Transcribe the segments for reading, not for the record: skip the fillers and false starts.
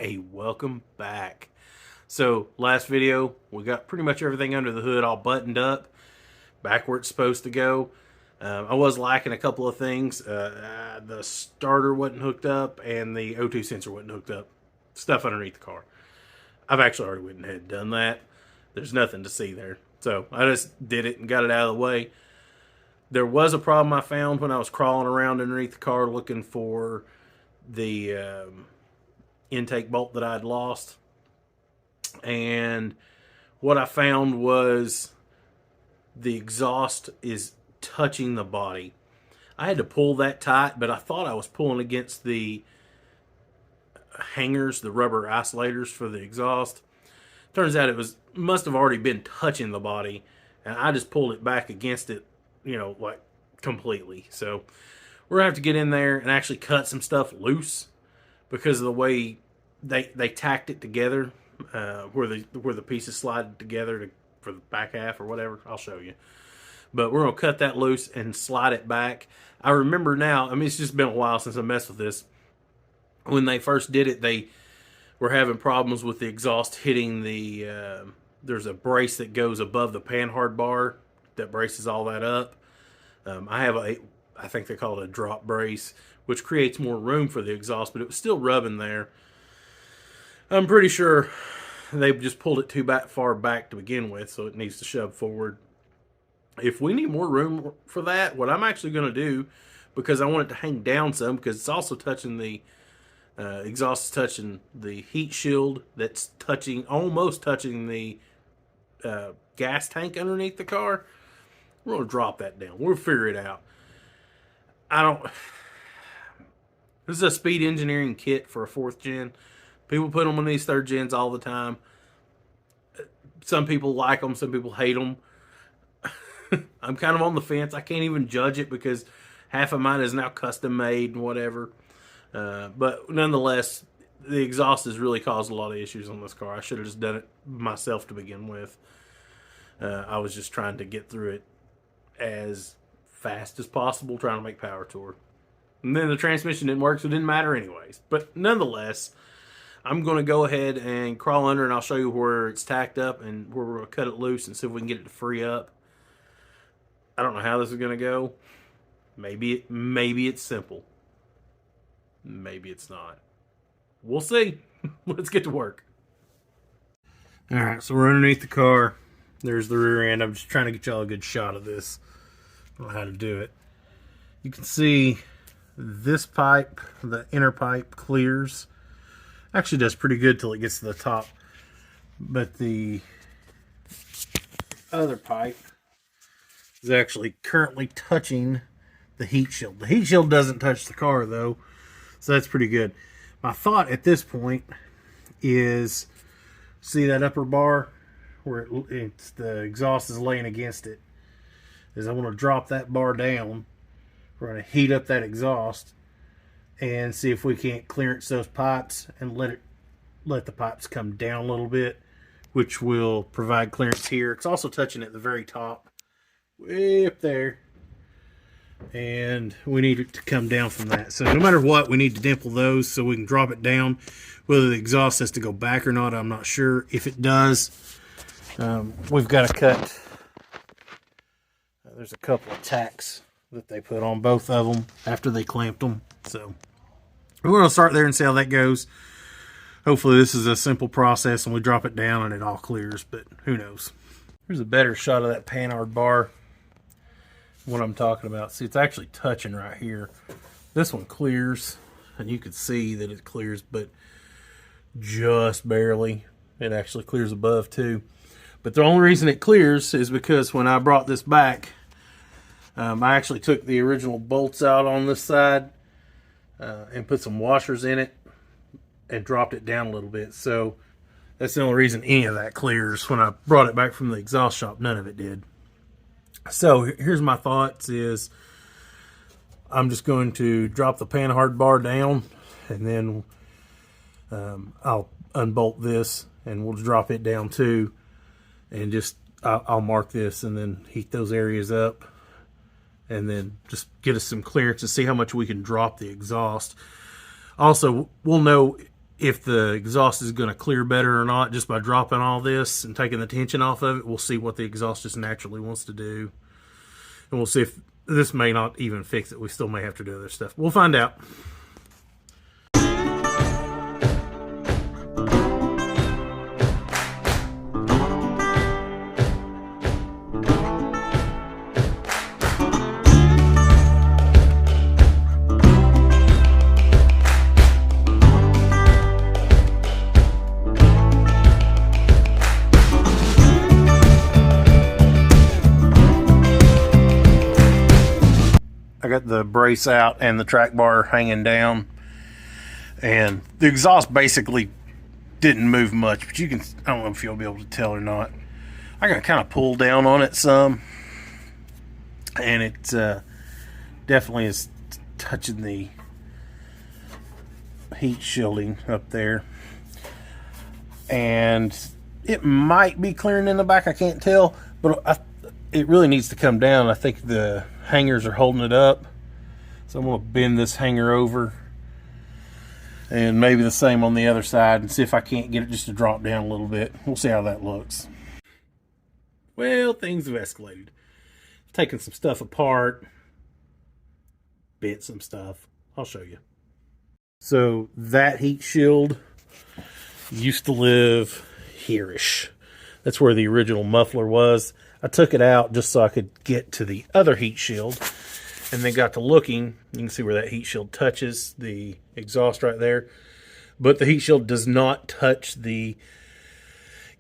Hey, welcome back. So last video, we got pretty much everything under the hood all buttoned up, back where it's supposed to go. I was lacking a couple of things. The starter wasn't hooked up and the O2 sensor wasn't hooked up. Stuff underneath the car. I've actually already went ahead and done that. There's nothing to see there. So I just did it and got it out of the way. There was a problem I found when I was crawling around underneath the car looking for the intake bolt that I'd lost. And what I found was the exhaust is touching the body. I had to pull that tight, but I thought I was pulling against the hangers, the rubber isolators for the exhaust. Turns out it must have already been touching the body, and I just pulled it back against it, like completely. So we're gonna have to get in there and actually cut some stuff loose because of the way they tacked it together, where the pieces slide together for the back half or whatever. I'll show you. But we're gonna cut that loose and slide it back. I remember now. I mean, it's just been a while since I messed with this. When they first did it, they were having problems with the exhaust hitting the. There's a brace that goes above the panhard bar that braces all that up. I have I think they call it a drop brace, which creates more room for the exhaust, but it was still rubbing there. I'm pretty sure they just pulled it too far back to begin with, so it needs to shove forward. If we need more room for that, what I'm actually going to do, because I want it to hang down some, because it's also touching the exhaust is touching the heat shield that's almost touching the gas tank underneath the car. We're going to drop that down. We'll figure it out. This is a speed engineering kit for a 4th gen. People put them on these 3rd gens all the time. Some people like them, some people hate them. I'm kind of on the fence. I can't even judge it because half of mine is now custom made and whatever. But nonetheless, the exhaust has really caused a lot of issues on this car. I should have just done it myself to begin with. I was just trying to get through it as fast as possible, trying to make power tour. And then the transmission didn't work, so it didn't matter anyways. But nonetheless, I'm going to go ahead and crawl under, and I'll show you where it's tacked up and where we're going to cut it loose and see if we can get it to free up. I don't know how this is going to go. Maybe it's simple. Maybe it's not. We'll see. Let's get to work. All right, so we're underneath the car. There's the rear end. I'm just trying to get y'all a good shot of this. I don't know how to do it. You can see this pipe, the inner pipe, clears. Actually does pretty good till it gets to the top. But the other pipe is actually currently touching the heat shield. The heat shield doesn't touch the car though, so that's pretty good. My thought at this point is, see that upper bar where the exhaust is laying against it, is I want to drop that bar down. We're going to heat up that exhaust and see if we can't clearance those pipes and let the pipes come down a little bit, which will provide clearance here. It's also touching at the very top, way up there, and we need it to come down from that. So no matter what, we need to dimple those so we can drop it down. Whether the exhaust has to go back or not, I'm not sure. If it does, we've got to cut. There's a couple of tacks that they put on both of them after they clamped them. So we're going to start there and see how that goes. Hopefully this is a simple process and we drop it down and it all clears, but who knows. Here's a better shot of that panhard bar. What I'm talking about. See, it's actually touching right here. This one clears, and you can see that it clears, but just barely. It actually clears above too. But the only reason it clears is because when I brought this back, I actually took the original bolts out on this side and put some washers in it and dropped it down a little bit. So that's the only reason any of that clears. When I brought it back from the exhaust shop, none of it did. So here's my thoughts is I'm just going to drop the panhard bar down, and then I'll unbolt this and we'll drop it down too, and just I'll mark this and then heat those areas up and then just get us some clearance to see how much we can drop the exhaust. Also, we'll know if the exhaust is going to clear better or not just by dropping all this and taking the tension off of it. We'll see what the exhaust just naturally wants to do. And we'll see if this may not even fix it. We still may have to do other stuff. We'll find out. I got the brace out and the track bar hanging down, and the exhaust basically didn't move much, but you can, I don't know if you'll be able to tell or not. I got kind of pulled down on it some, and it definitely is touching the heat shielding up there, and it might be clearing in the back. I can't tell, but it really needs to come down. I think the hangers are holding it up, so I'm going to bend this hanger over, and maybe the same on the other side, and see if I can't get it just to drop down a little bit. We'll see how that looks. Well, things have escalated. Taking some stuff apart, bent some stuff. I'll show you. So that heat shield used to live here-ish. That's where the original muffler was. I took it out just so I could get to the other heat shield, and then got to looking. You can see where that heat shield touches the exhaust right there, but the heat shield does not touch the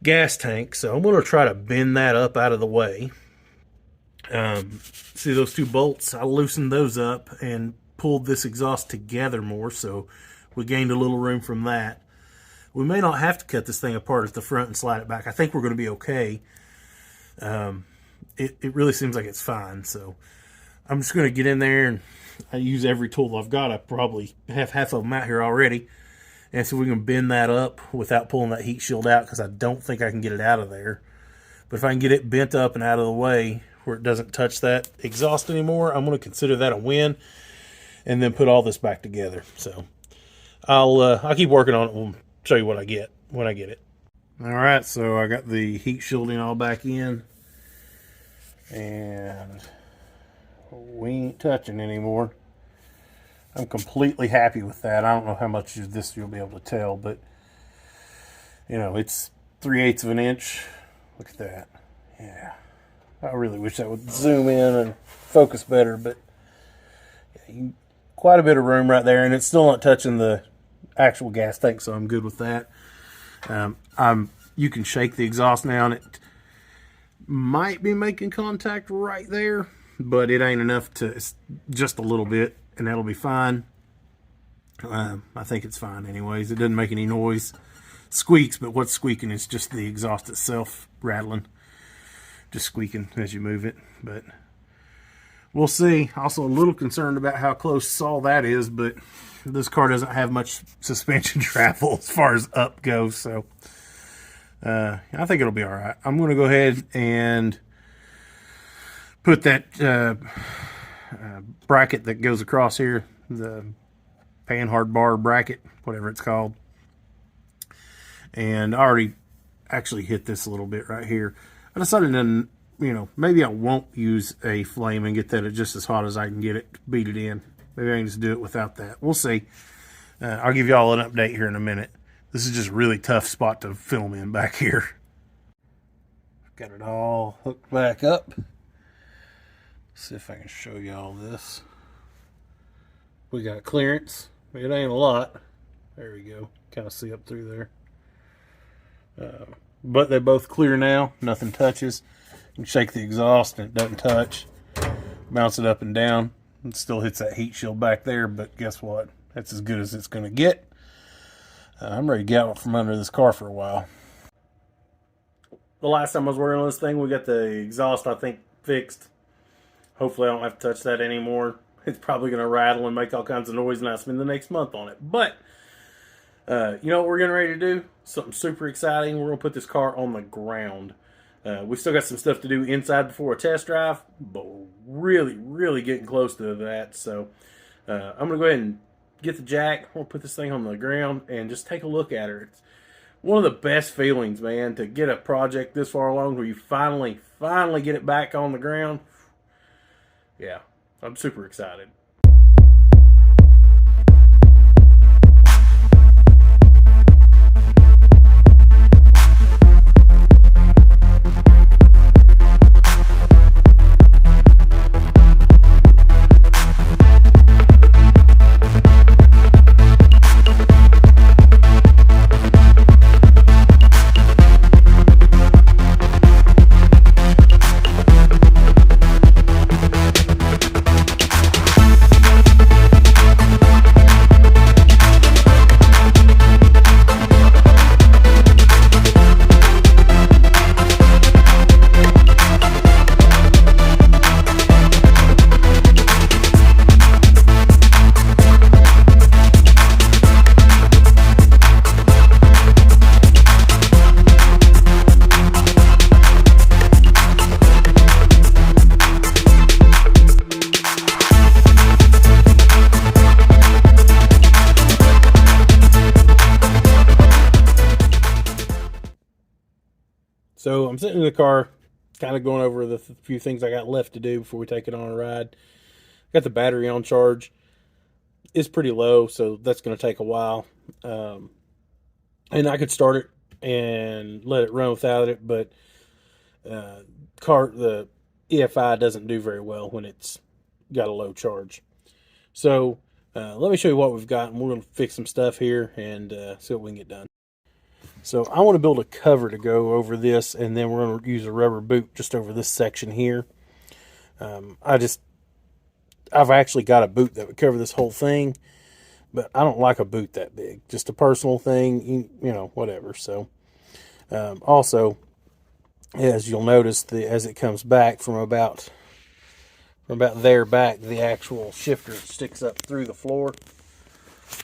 gas tank, so I'm going to try to bend that up out of the way. See those two bolts? I loosened those up and pulled this exhaust together more, so we gained a little room from that. We may not have to cut this thing apart at the front and slide it back. I think we're going to be okay. It really seems like it's fine, so I'm just going to get in there, and I use every tool I've got. I probably have half of them out here already, and so we can bend that up without pulling that heat shield out, because I don't think I can get it out of there. But if I can get it bent up and out of the way where it doesn't touch that exhaust anymore, I'm going to consider that a win, and then put all this back together. So I'll keep working on it. We'll show you what I get when I get it. All right, so I got the heat shielding all back in, and we ain't touching anymore. I'm completely happy with that. I don't know how much of this you'll be able to tell, but you know, it's 3/8 of an inch. Look at that. Yeah, I really wish that would zoom in and focus better, but yeah, quite a bit of room right there, and it's still not touching the actual gas tank, so I'm good with that. You can shake the exhaust now, and it might be making contact right there, but it ain't enough to, it's just a little bit, and that'll be fine. I think it's fine anyways. It doesn't make any noise. Squeaks, but what's squeaking is just the exhaust itself rattling, just squeaking as you move it. But we'll see. Also a little concerned about how close all that is, but this car doesn't have much suspension travel as far as up goes, so I think it'll be all right. I'm going to go ahead and put that bracket that goes across here, the panhard bar bracket, whatever it's called. And I already actually hit this a little bit right here. I decided to, you know, maybe I won't use a flame and get that at just as hot as I can get it, beat it in. Maybe I can just do it without that. We'll see. I'll give you all an update here in a minute. This is just a really tough spot to film in back here. Got it all hooked back up. See if I can show you all this. We got clearance. It ain't a lot. There we go. Kind of see up through there. But they're both clear now. Nothing touches. You can shake the exhaust and it doesn't touch. Bounce it up and down. It still hits that heat shield back there, but guess what? That's as good as it's going to get. I'm ready to get out from under this car for a while. The last time I was working on this thing, we got the exhaust, I think, fixed. Hopefully I don't have to touch that anymore. It's probably going to rattle and make all kinds of noise, and I spend the next month on it. But you know what we're getting ready to do? Something super exciting. We're going to put this car on the ground. We still got some stuff to do inside before a test drive, but we're really, really getting close to that. So I'm going to go ahead and get the jack. We'll put this thing on the ground and just take a look at her. It's one of the best feelings, man, to get a project this far along where you finally get it back on the ground. Yeah, I'm super excited. So I'm sitting in the car, kind of going over the few things I got left to do before we take it on a ride. Got the battery on charge. It's pretty low, so that's going to take a while. And I could start it and let it run without it, but the EFI doesn't do very well when it's got a low charge. So let me show you what we've got, and we're going to fix some stuff here and see what we can get done. So I want to build a cover to go over this, and then we're going to use a rubber boot just over this section here. I've actually got a boot that would cover this whole thing, but I don't like a boot that big. Just a personal thing, you know, whatever. So also, as you'll notice, as it comes back from about there back, the actual shifter sticks up through the floor.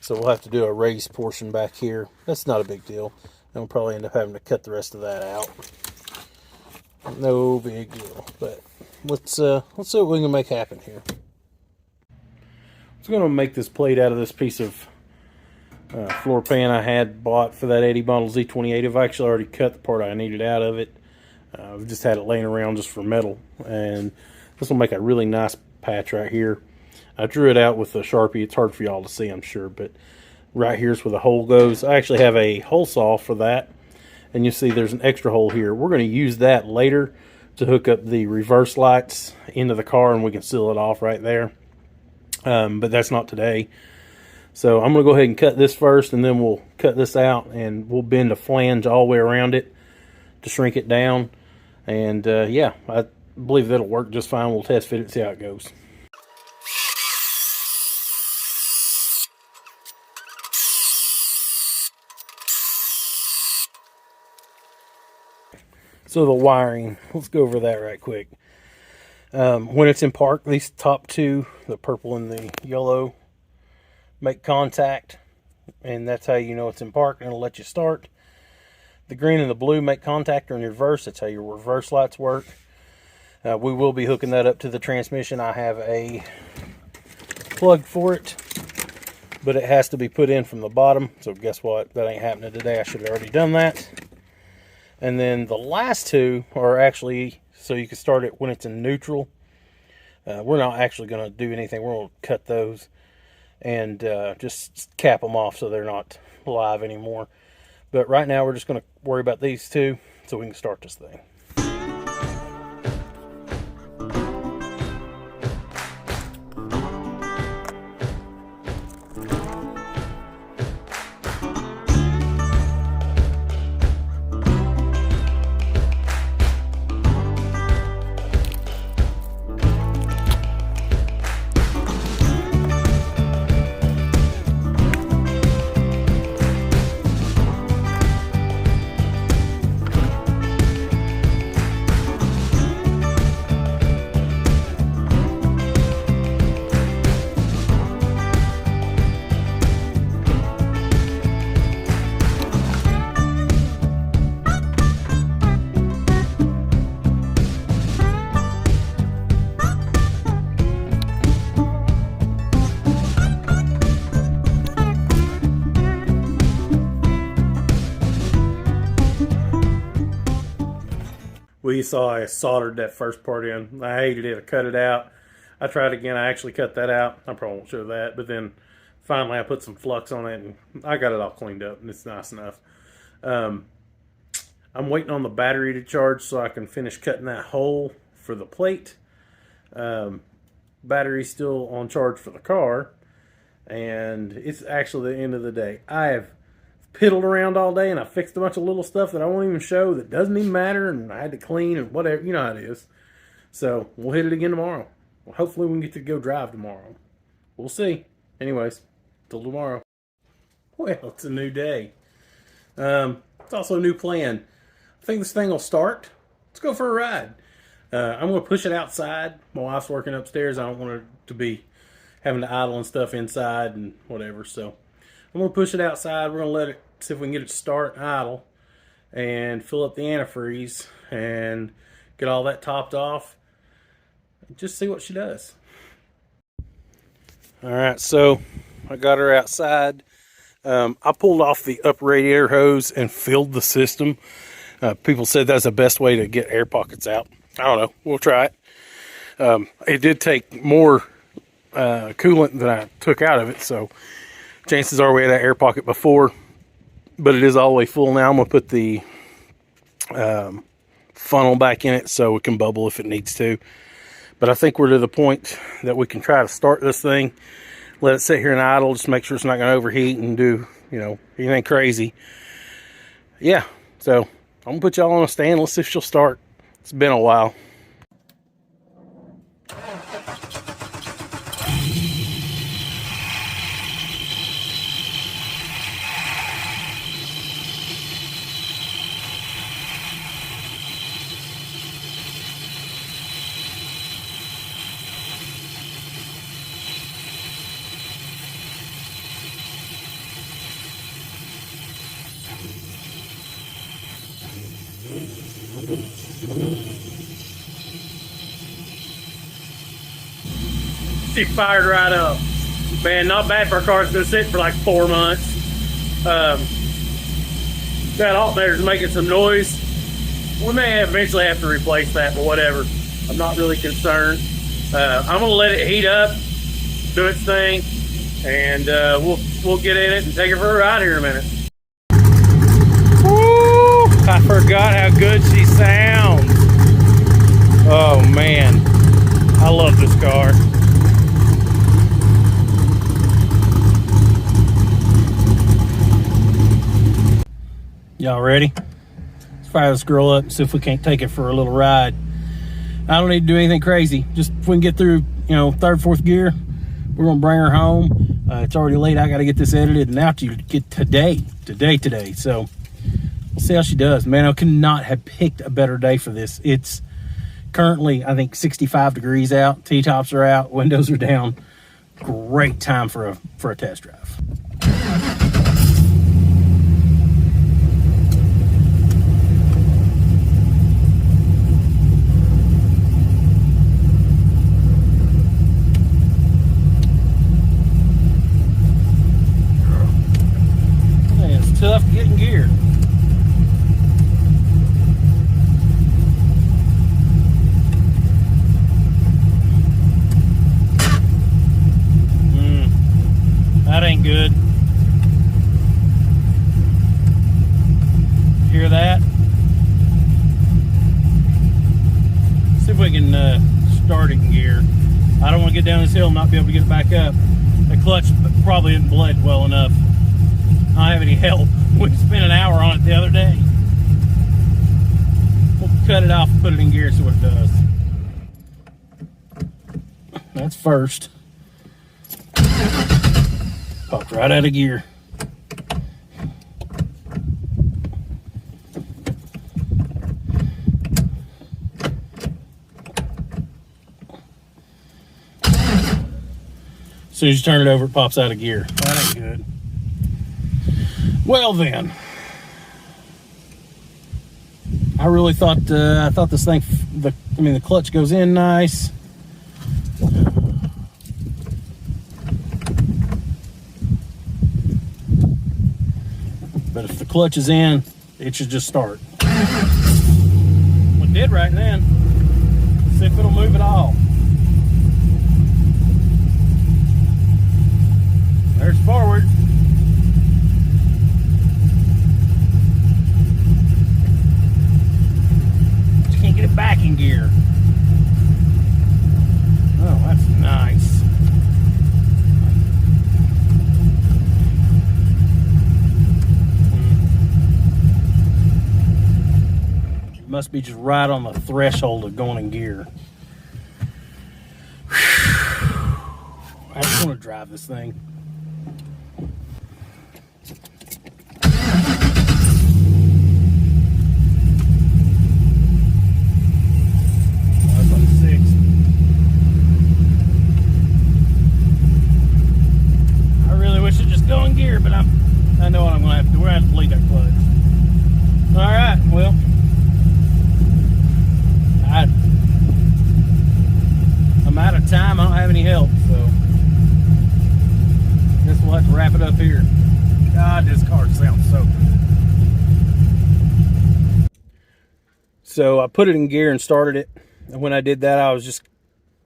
So we'll have to do a raised portion back here. That's not a big deal. And we'll probably end up having to cut the rest of that out. No big deal. But let's see what we can make happen here. I'm going to make this plate out of this piece of floor pan I had bought for that 80 model Z28. I've actually already cut the part I needed out of it. I've just had it laying around just for metal. And this will make a really nice patch right here. I drew it out with a Sharpie. It's hard for y'all to see, I'm sure, but right here's where the hole goes. I actually have a hole saw for that, and you see there's an extra hole here. We're going to use that later to hook up the reverse lights into the car, and we can seal it off right there. But that's not today. So I'm going to go ahead and cut this first, and then we'll cut this out, and we'll bend a flange all the way around it to shrink it down. And yeah, I believe that'll work just fine. We'll test fit it and see how it goes. So the wiring, let's go over that right quick. When it's in park, these top two, the purple and the yellow, make contact, and that's how you know it's in park, and it'll let you start. The green and the blue make contact or in reverse. That's how your reverse lights work. We will be hooking that up to the transmission. I have a plug for it, but it has to be put in from the bottom. So guess what? That ain't happening today. I should have already done that. And then the last two are actually so you can start it when it's in neutral. We're not actually going to do anything. We're going to cut those and just cap them off so they're not live anymore. But right now we're just going to worry about these two so we can start this thing. Well, you saw I soldered that first part in. I hated it. I cut it out. I tried again. I actually cut that out. I probably won't show that. But then finally I put some flux on it and I got it all cleaned up and it's nice enough. I'm waiting on the battery to charge so I can finish cutting that hole for the plate. Battery's still on charge for the car. And it's actually the end of the day. I have piddled around all day and I fixed a bunch of little stuff that I won't even show that doesn't even matter, and I had to clean and whatever, you know how it is. So we'll hit it again tomorrow. Well, hopefully we can get to go drive tomorrow. We'll see. Anyways, till tomorrow. Well, it's a new day. It's also a new plan. I think this thing will start. Let's go for a ride. I'm going to push it outside. My wife's working upstairs. I don't want her to be having to idle and stuff inside and whatever, so I'm going to push it outside. We're going to let it, see if we can get it to start and idle and fill up the antifreeze and get all that topped off and just see what she does. Alright, so I got her outside. I pulled off the up radiator hose and filled the system. People said that's the best way to get air pockets out. I don't know. We'll try it. It did take more coolant than I took out of it, so chances are we had that air pocket before, but it is all the way full now. I'm going to put the funnel back in it so it can bubble if it needs to. But I think we're to the point that we can try to start this thing, let it sit here and idle, just make sure it's not going to overheat and do, you know, anything crazy. Yeah, so I'm going to put y'all on a stand. Let's see if she'll start. It's been a while. She fired right up. Man, not bad for a car that's been sitting for like 4 months. That alternator's making some noise. We may eventually have to replace that, but whatever. I'm not really concerned. I'm gonna let it heat up, do its thing, and we'll get in it and take it for a ride here in a minute. Woo! I forgot how good she sounds. Oh man, I love this car. Y'all ready? Let's fire this girl up and see if we can't take it for a little ride. I don't need to do anything crazy. Just if we can get through, you know, 3rd, 4th gear, we're gonna bring her home. It's already late. I gotta get this edited and out to you get today. So we'll see how she does. Man, I could not have picked a better day for this. It's currently, I think, 65 degrees out. T-tops are out, windows are down. Great time for a test drive. Tough getting gear. That ain't good. Hear that? See if we can start it in gear. I don't want to get down this hill and not be able to get it back up. The clutch probably didn't bled well enough. I don't have any help. We spent an hour on it the other day. We'll cut it off and put it in gear and see what it does. That's first. Popped right out of gear. As soon as you turn it over, it pops out of gear. That ain't good. Well then, I really thought this thing, the clutch goes in nice. But if the clutch is in, it should just start. With did right then. Let's see if it'll move at all. There's forward. Just can't get it back in gear. Oh, that's nice. Must be just right on the threshold of going in gear. I just want to drive this thing. That's on 6. I really wish it'd just go in gear, but I know what I'm gonna have to do. We're gonna have to bleed that clutch. All right, well. I'm out of time. I don't have any help, so I guess we'll have to wrap it up here. God, this car sounds so good. So I put it in gear and started it. And when I did that, I was just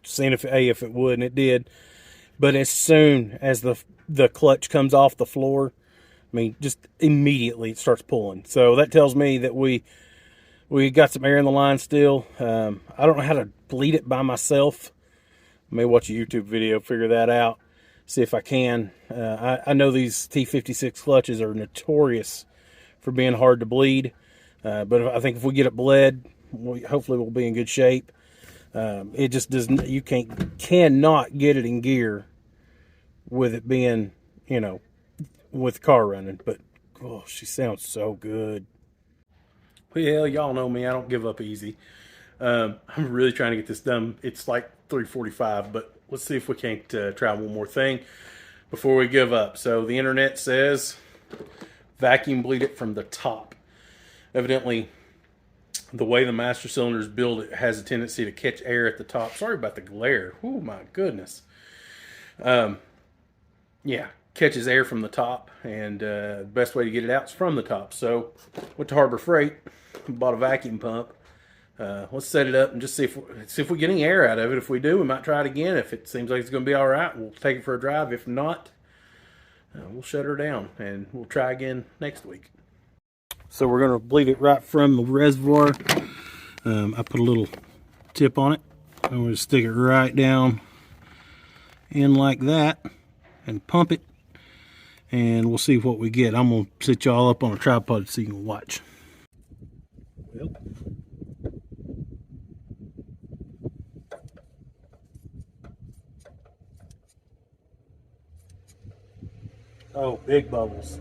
seeing if it would, and it did. But as soon as the clutch comes off the floor, I mean, just immediately it starts pulling. So that tells me that we got some air in the line still. I don't know how to bleed it by myself. I may watch a YouTube video, figure that out, see if I can. I know these T56 clutches are notorious for being hard to bleed. But I think if we get it bled, hopefully we'll be in good shape. It just doesn't, you cannot get it in gear with it being, you know, with the car running. But, oh, she sounds so good. Well, y'all know me. I don't give up easy. I'm really trying to get this done. It's like 3:45, but let's see if we can't try one more thing before we give up. So the internet says vacuum bleed it from the top. Evidently, the way the master cylinder is built, it has a tendency to catch air at the top. Sorry about the glare. Oh, my goodness. Yeah, catches air from the top, and the best way to get it out is from the top. So went to Harbor Freight, bought a vacuum pump. Let's set it up and just see if we get any air out of it. If we do, we might try it again. If it seems like it's going to be all right, we'll take it for a drive. If not, we'll shut her down, and we'll try again next week. So we're going to bleed it right from the reservoir. I put a little tip on it. I'm going to stick it right down in like that and pump it, and we'll see what we get. I'm going to sit y'all up on a tripod so you can watch. Well, oh, big bubbles.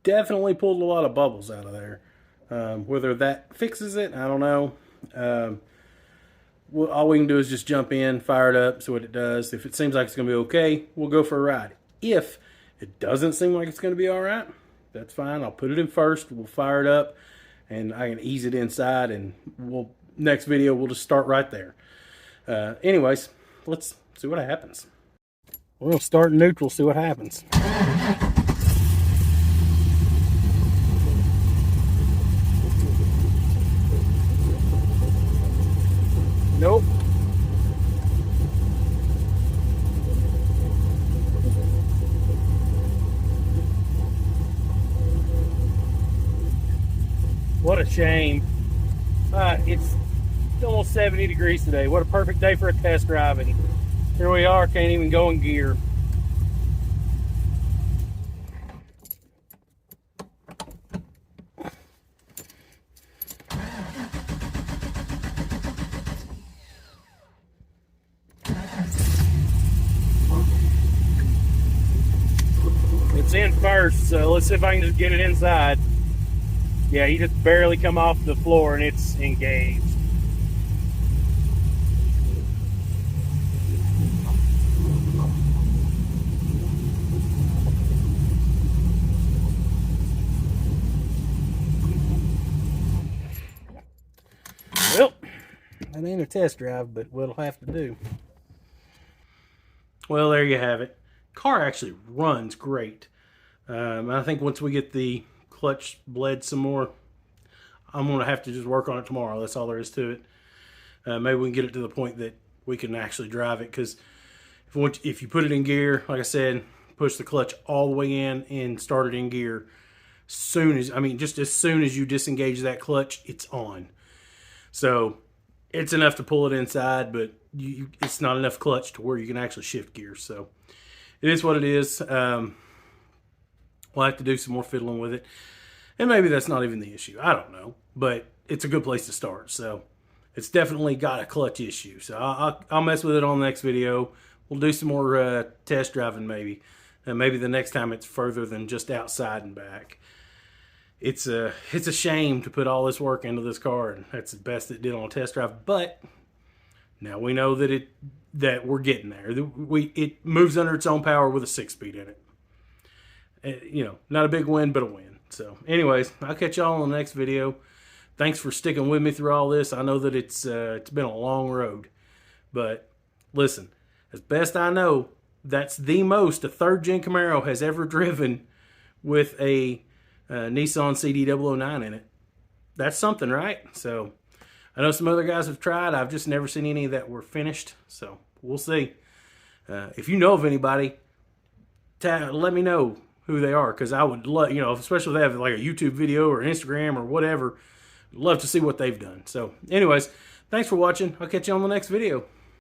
Definitely pulled a lot of bubbles out of there. Whether that fixes it, I don't know. All we can do is just jump in, fire it up, see what it does. If it seems like it's going to be okay, we'll go for a ride. If it doesn't seem like it's going to be all right, that's fine. I'll put it in first. We'll fire it up, and I can ease it inside, and next video, we'll just start right there. Anyways, let's see what happens. We'll start in neutral, see what happens. Nope. What a shame. It's almost 70 degrees today. What a perfect day for a test drive. And here we are, can't even go in gear. It's in first, so let's see if I can just get it inside. Yeah, you just barely come off the floor and it's engaged. Well, that ain't a test drive, but what'll have to do. Well, there you have it. Car actually runs great. I think once we get the clutch bled some more, I'm going to have to just work on it tomorrow. That's all there is to it. Maybe we can get it to the point that we can actually drive it, because if you put it in gear, like I said, push the clutch all the way in and start it in gear, just as soon as you disengage that clutch, it's on. So it's enough to pull it inside, but it's not enough clutch to where you can actually shift gears. So it is what it is. We'll have to do some more fiddling with it, and maybe that's not even the issue. I don't know, but it's a good place to start. So it's definitely got a clutch issue. So I'll mess with it on the next video. We'll do some more test driving maybe. And maybe the next time it's further than just outside and back. It's a shame to put all this work into this car, and that's the best it did on a test drive. But now we know that we're getting there. It moves under its own power with a 6-speed in it. Not a big win, but a win. So anyways, I'll catch y'all on the next video. Thanks for sticking with me through all this. I know that it's been a long road, but listen, as best I know, that's the most a third-gen Camaro has ever driven with a Nissan CD009 in it. That's something, right? So I know some other guys have tried. I've just never seen any that were finished. So we'll see. If you know of anybody, let me know who they are, because I would love, especially if they have like a YouTube video or Instagram or whatever, love to see what they've done. So anyways, thanks for watching. I'll catch you on the next video.